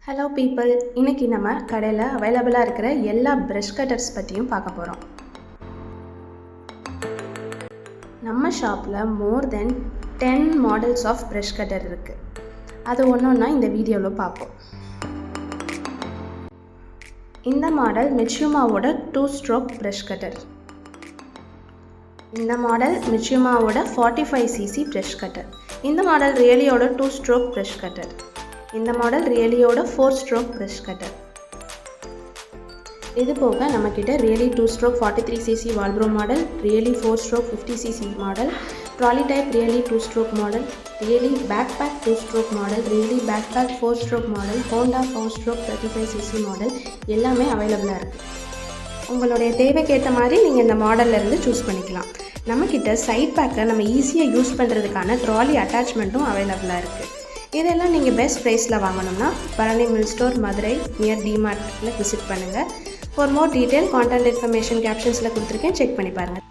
Hello people, இன்றைக்கி நம்ம கடையில் அவைலபிளாக இருக்கிற எல்லா ப்ரஷ் கட்டர்ஸ் பற்றியும் பார்க்க போகிறோம். நம்ம ஷாப்பில் more than 10 models of brush cutter இருக்குது. அது ஒன்றா இந்த வீடியோவில் பார்ப்போம். இந்த மாடல் மிட்சுமாவோட 2 ஸ்ட்ரோக் ப்ரஷ் கட்டர். இந்த மாடல் மிட்சுமாவோட 45cc ப்ரஷ் கட்டர். இந்த மாடல் ரியலியோட 2 ஸ்ட்ரோக் ப்ரஷ் கட்டர். இந்த மாடல் ரியலியோட 4 ஸ்ட்ரோக் ப்ரஷ் கட்டர். இது போக நம்மக்கிட்ட ரியலி 2 ஸ்ட்ரோக் 43cc வால்ப்ரோ மாடல், ரியலி 4 stroke 50cc model, trolley type ரியலி 2 ஸ்ட்ரோக் மாடல், ரியலி பேக் பேக் 2 ஸ்ட்ரோக் மாடல், ரியலி back back 4 stroke model, Honda 4 stroke 35cc model எல்லாமே அவைலபிளாக இருக்குது. உங்களுடைய தேவைக்கேற்ற மாதிரி நீங்கள் இந்த மாடல்லேருந்து சூஸ் பண்ணிக்கலாம். நம்மக்கிட்ட சைட் பேக்கை நம்ம ஈஸியாக யூஸ் பண்ணுறதுக்கான ட்ராலி அட்டாச்மெண்ட்டும் அவைலபிளாக இருக்குது. இதெல்லாம் நீங்கள் பெஸ்ட் ப்ரைஸில் வாங்கணும்னா Palani mill store, Madurai near டிமார்ட்டில் விசிட் பண்ணுங்கள். For more detail contact information கேப்ஷன்ஸில் கொடுத்துருக்கேன், செக் பண்ணி பாருங்கள்.